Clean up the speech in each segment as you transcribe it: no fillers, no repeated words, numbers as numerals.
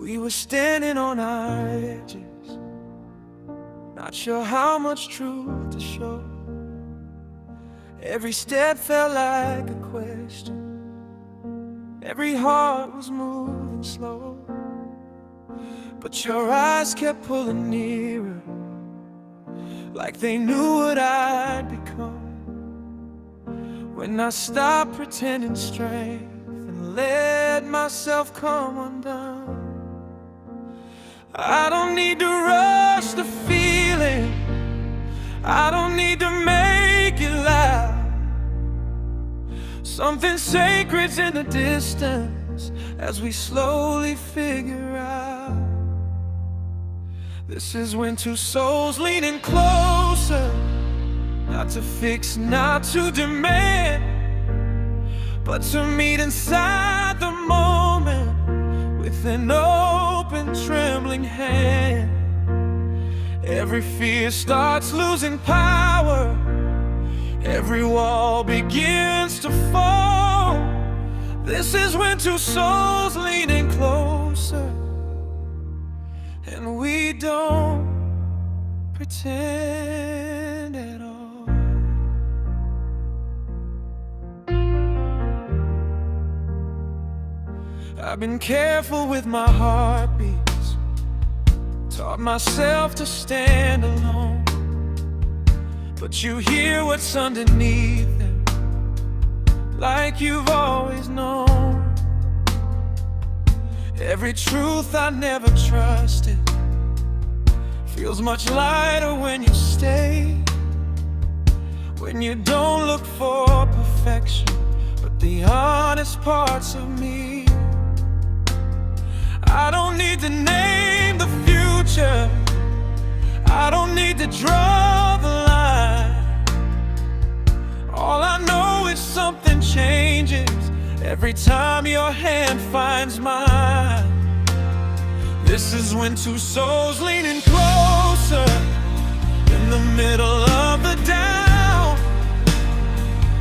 We were standing on our edges, not sure how much truth to show. Every step felt like a question, every heart was moving slow. But your eyes kept pulling nearer, like they knew what I'd become. When I stopped pretending strength and let myself come undone. I don't need to rush the feeling, I don't need to make it loud. Something sacred's in the distance as we slowly figure out. This is when two souls leaning closer, not to fix, not to demand, but to meet inside the moment with an open, trembling hand. Every fear starts losing power, every wall begins to fall. This is when two souls leaning closer, and we don't pretend at all. I've been careful with my heartbeats, taught myself to stand alone. But you hear what's underneath them, like you've always known. Every truth I never trusted feels much lighter when you stay. When you don't look for perfection, but the honest parts of me. I don't need to name the future, I don't need to draw the line. All I know is something changes every time your hand finds mine. This is when two souls leaning closer, in the middle of the down,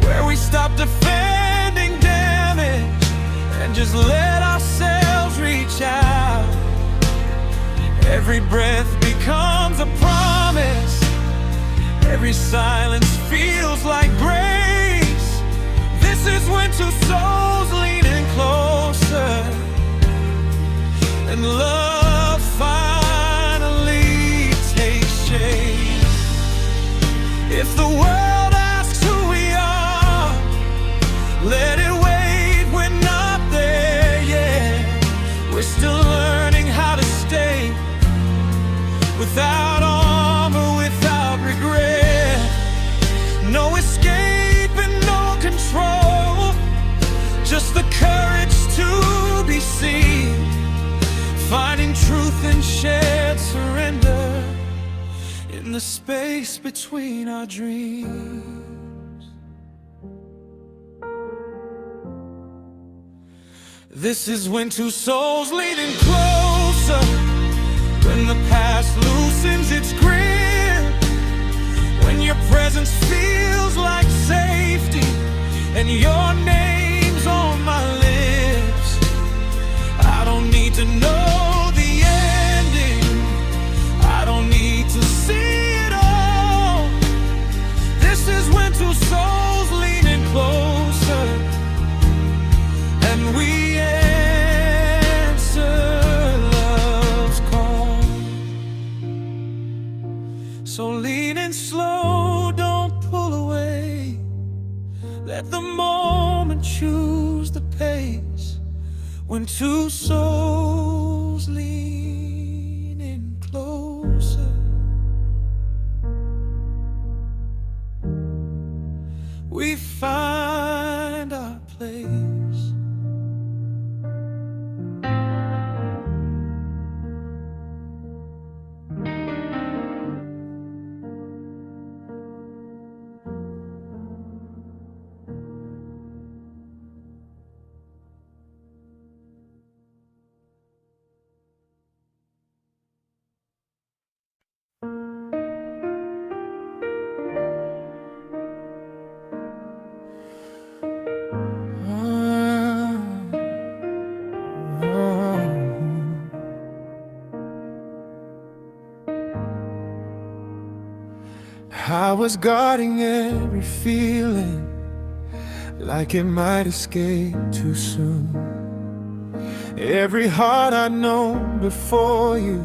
where we stop defending damage and just let ourselves reach out. Every breath becomes a promise, every silence feels like grace. This is when two souls leaning closer, and love finally takes shape. If the world asks who we are, let it wait, we're not there yet. We're still learning how to stay without armor, without regret. No escape and no control, just the courage to be seen, finding truth in shared surrender in the space between our dreams. This is when two souls leaning closer, when the past loosens its grip, when your presence feels like safety and your name's on my lips. I don't need to know the ending, I don't need to see it all. This is when two souls leaning closer, and we answer love's call. So lean in slow, don't pull away, let the moment choose the pace. When two souls leaning closer, we find our place. I was guarding every feeling, like it might escape too soon. Every heart I'd known before you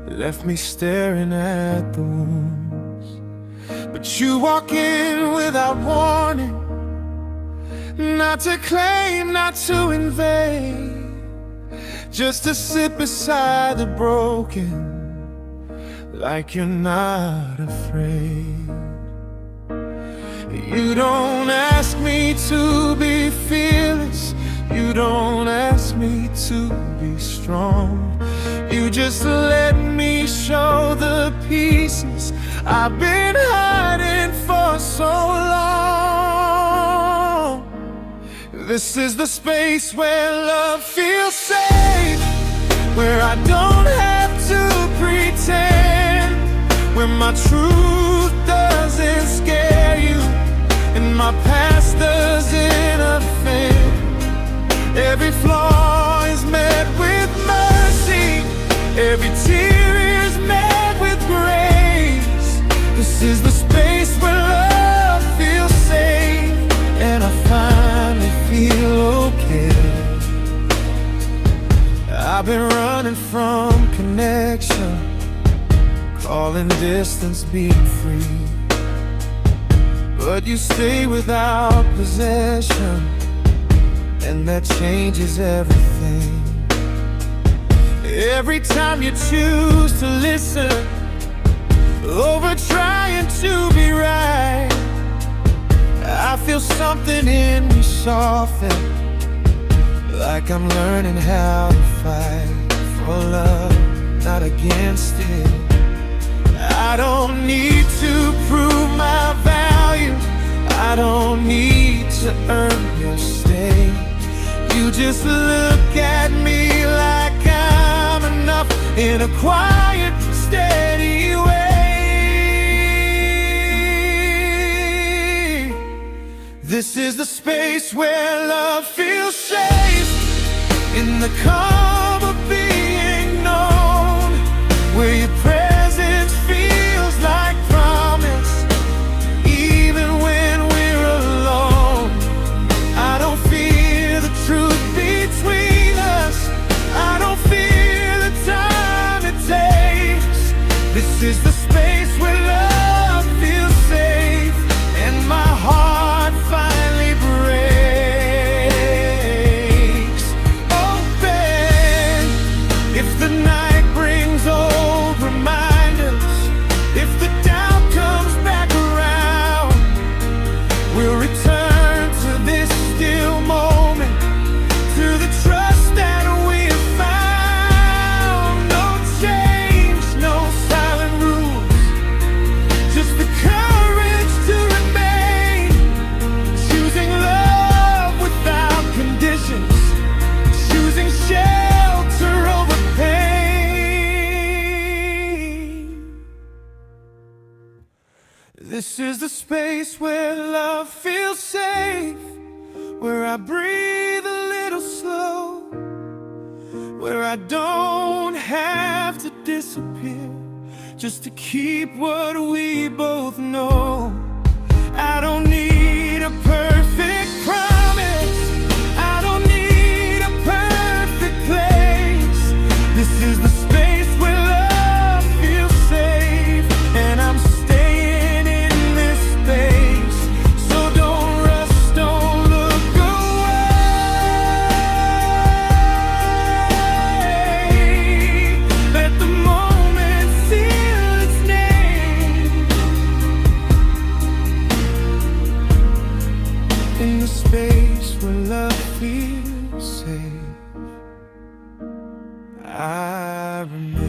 left me staring at the wounds. But you walk in without warning, not to claim, not to invade, just to sit beside the broken, like you're not afraid. You don't ask me to be fearless, you don't ask me to be strong. You just let me show the pieces I've been hiding for so long. This is the space where love feels safe, where I don't have to pretend, where my truth doesn't scare you and my past doesn't offend. Every flaw is met with mercy, every tear is met with grace. This is the space where love feels safe, and I finally feel okay. I've been running from connection, calling distance being free, but you stay without possession, and that changes everything. Every time you choose to listen over trying to be right, I feel something in me soften, like I'm learning how to fight for love, not against it. I don't need to prove my value, I don't need to earn your stay. You just look at me like I'm enough in a quiet, steady way. This is the space where love feels safe, in the calm of being known, where your presence feels like promise, even when we're alone. I don't fear the truth between us, I don't fear the time it takes. This is the space where love feels safe, and my heart finally breaks open. If the night brings old reminders, if the doubt comes back around, we'll return to this still moment, to the trust that we have found. No change, no silent rules, just the courage to remain, choosing love without conditions, choosing shelter over pain. This is the space where love feels safe, where I breathe a little slow, where I don't have to disappear just to keep what we both know. I don't need a perfect promise, I don't need a perfect place. This is the space where love feels safe, and I'm staying in this space. So don't rush, don't look away. Let the moment seal its name. In the space where love feels safe, I remain.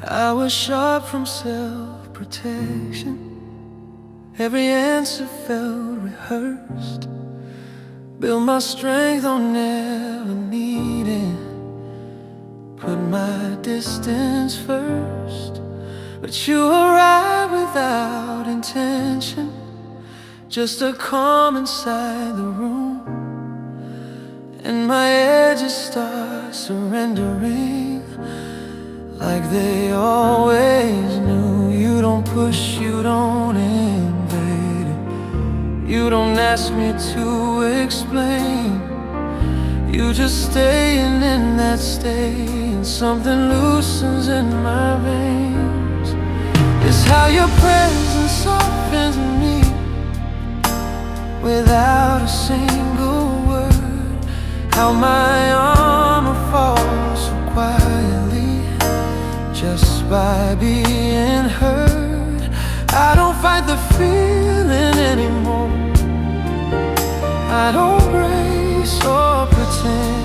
I was sharp from self-protection, Every answer felt rehearsed. Build my strength on never needing. Put my distance first. But you arrived without intention, just a calm inside the room. And my edges start surrendering, like they always knew. You don't push, you don't invade it. You don't ask me to explain. You just stay, and in that stay, and something loosens in my veins. It's how your presence softens me without a single word. How my armor falls so quietly just by being heard. I don't fight the feeling anymore. I don't brace or pretend.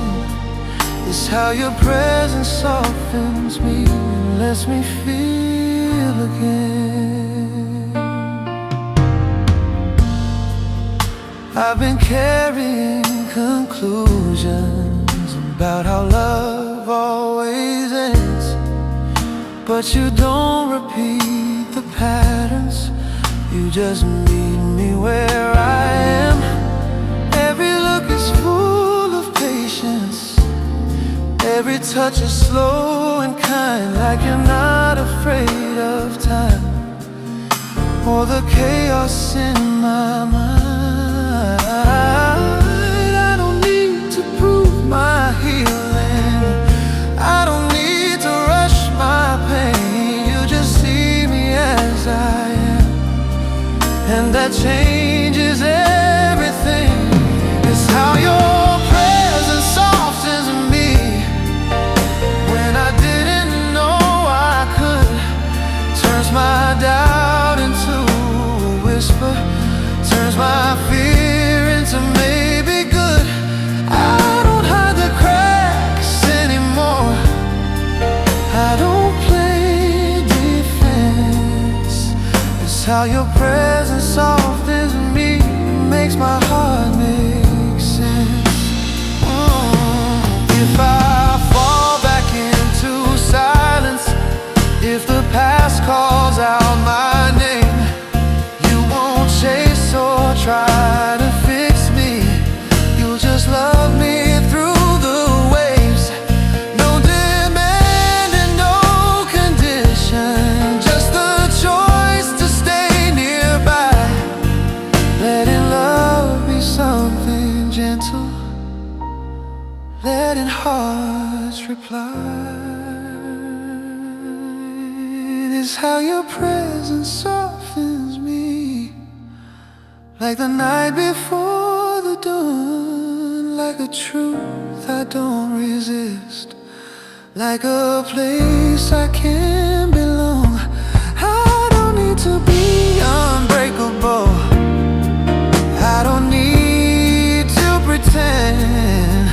It's how your presence softens me and lets me feel again. I've been carrying conclusions about how love always ends, but you don't repeat the patterns. You just meet me where I am. Every look is full of patience. Every touch is slow and kind, like you're not afraid of time or the chaos in my mind. I don't need to prove my healing. I don't need to rush my pain. You just see me as I am, and that changes everything. It's how your presence softens me when I didn't know I could. Turns my doubt into a whisper, turns my fear into maybe good. I don't hide the cracks anymore. I don't play defense. It's how your presence softens me, makes my heart make sense. If I fall back into silence, if the past calls out my name, you won't chase or try to fix me. You'll just love me through the waves. No demand and no condition, just the choice to stay nearby. Letting love be something gentle, letting hearts reply. This is how your presence softens me, like the night before the dawn, like a truth I don't resist, like a place I can belong. I don't need to be unbreakable. I don't need to pretend.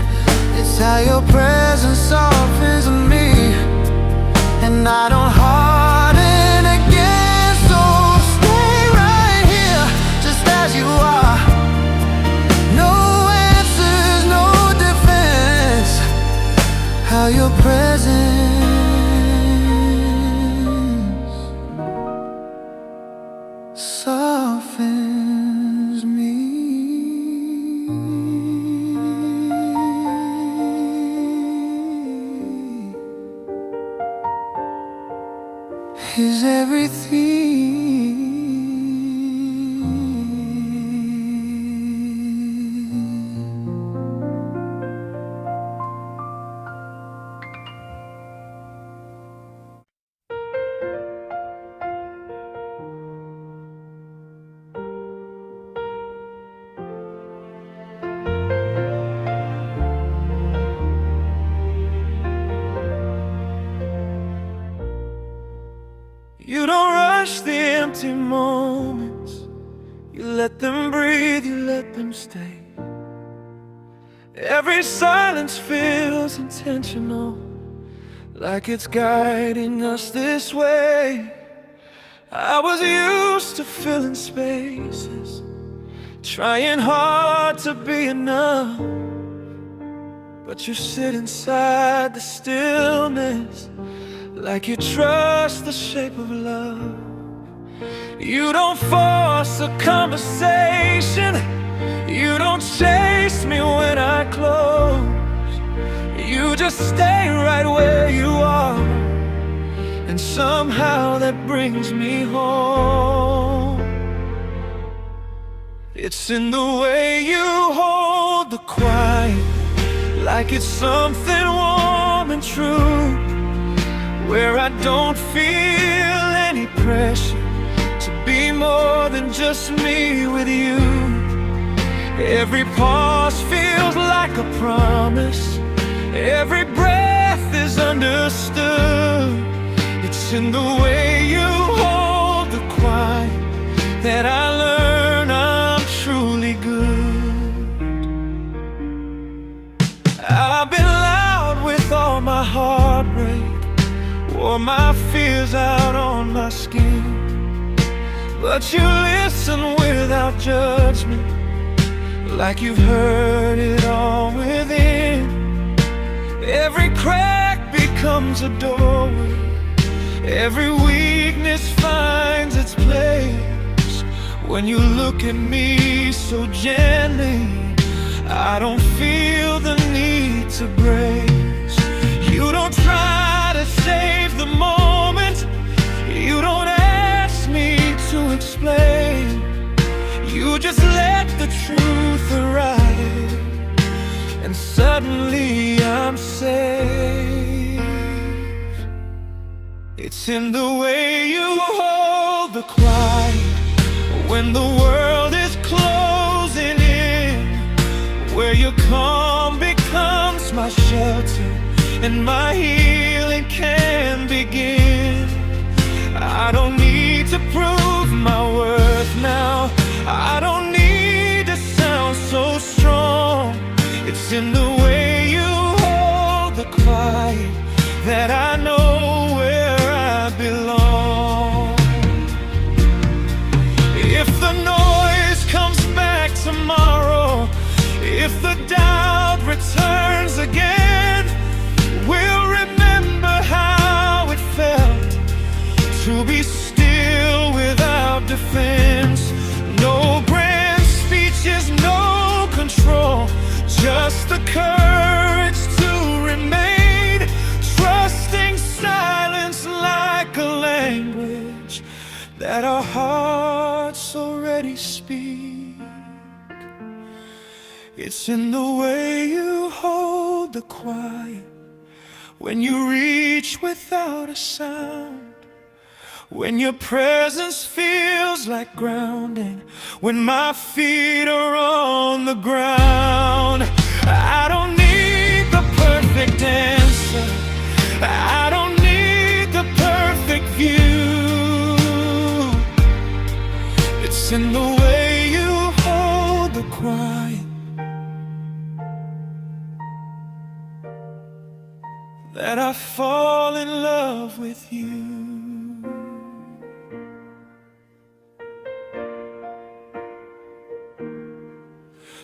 It's how your presence softens me, and I don't harden again. So stay right here, just as you are. No answers, no defense. How your presence softens me. Is everything. You don't rush the empty moments. You let them breathe, you let them stay. Every silence feels intentional, like it's guiding us this way. I was used to filling spaces, trying hard to be enough. But you sit inside the stillness, like you trust the shape of love. You don't force a conversation, you don't chase me when I close. You just stay right where you are, and somehow that brings me home. It's in the way you hold the quiet, like it's something warm and true, where I don't feel any pressure to be more than just me with you. Every pause feels like a promise, every breath is understood. It's in the way you hold the quiet that I learn I'm truly good. I've been loud with all my heartbreak, wore my fears out on my skin, but you listen without judgment, like you've heard it all within. Every crack becomes a doorway, every weakness finds its place. When you look at me so gently, I don't feel the need to brace. You don't try to save the moment, you don't ask me to explain. You just let the truth arrive, and suddenly I'm safe. It's in the way you hold the quiet when the world is closing in, where your calm becomes my shelter and my healing can begin. I don't need to prove my worth now, I don't need to sound so strong. It's in the way you hold the quiet that I know where I belong. If the noise comes back tomorrow, if the doubt returns again, we'll remember how it felt to be still without defense. No grand speeches, no control, just the courage to remain, trusting silence like a language that our hearts already speak. It's in the way you hold the quiet when you reach without a sound, when your presence feels like grounding, when my feet are on the ground. I don't need the perfect answer, I don't need the perfect view. It's in the way you hold the quiet that I fall in love with you.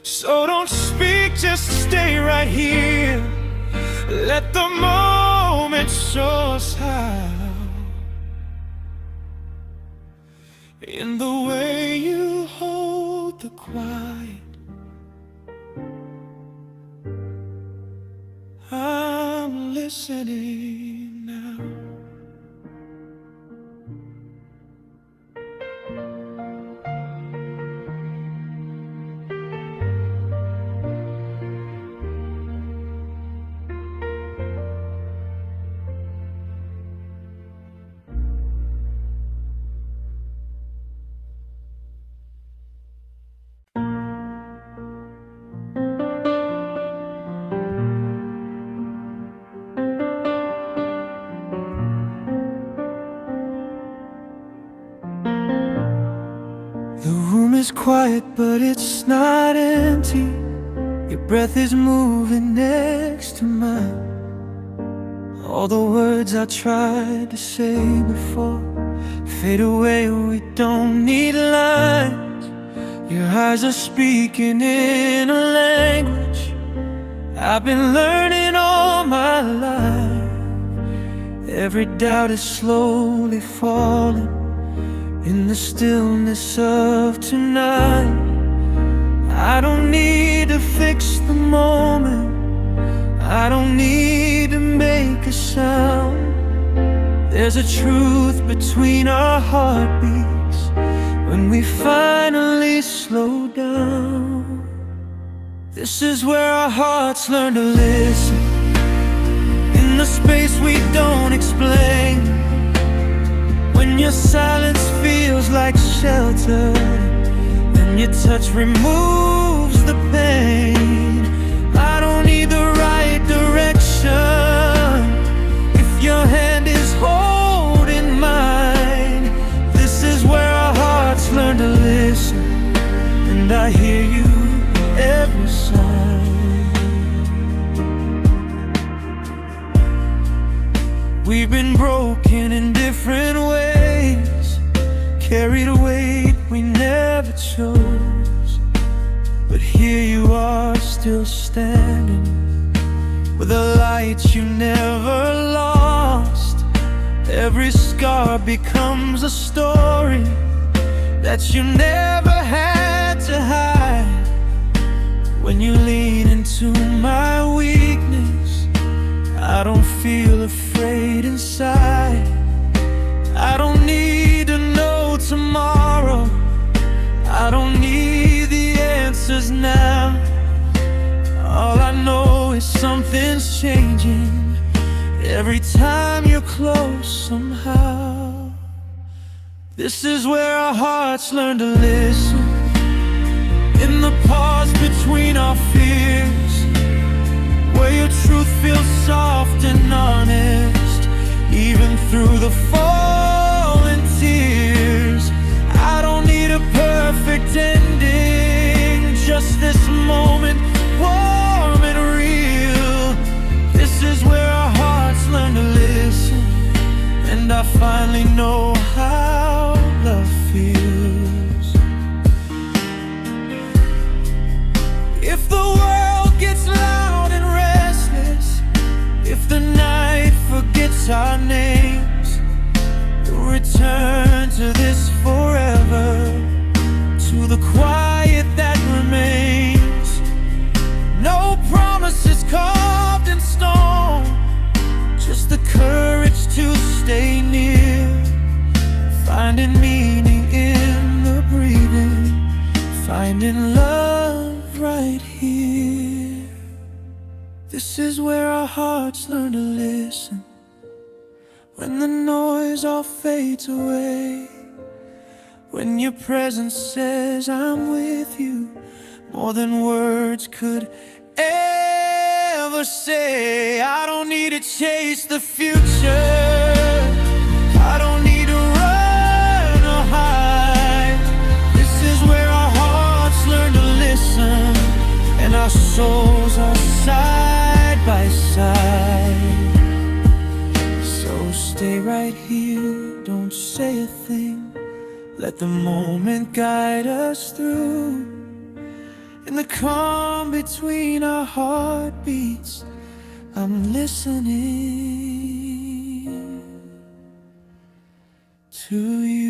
So don't speak, just stay right here. Let the moment show us how. In the way you hold the quiet, I'm listening now. Is quiet, but it's not empty. Your breath is moving next to mine. All the words I tried to say before fade away, we don't need lines. Your eyes are speaking in a language I've been learning all my life. Every doubt is slowly falling in the stillness of tonight. I don't need to fix the moment, I don't need to make a sound. There's a truth between our heartbeats when we finally slow down. This is where our hearts learn to listen, in the space we don't explain. When your silence feels like shelter, and your touch removes the pain. I don't need the right direction if your hand is holding mine. This is where our hearts learn to listen, and I hear you every sign. We've been broken in different ways, carried a weight we never chose, but here you are still standing, with a light you never lost. Every scar becomes a story that you never had to hide. When you lean into my weakness, I don't feel afraid inside. I don't need to know tomorrow, I don't need the answers now. All I know is something's changing every time you're close somehow. This is where our hearts learn to listen, in the pause between our fears, where your truth feels soft and honest, even through the falling tears. I don't need a perfect ending, just this moment, warm and real. This is where our hearts learn to listen, and I finally know how love feels. If the world gets loud and restless, if the night forgets our names, we'll return to this forever, to the quiet that remains. No promises carved in stone, just the courage to stay near, finding meaning in the breathing, finding love right here. This is where our hearts learn to listen, when the noise all fades away, when your presence says I'm with you more than words could ever say. I don't need to chase the future, I don't need to run or hide. This is where our hearts learn to listen, and our souls are side by side. So stay right here, don't say a thing, let the moment guide us through. In the calm between our heartbeats, I'm listening to you.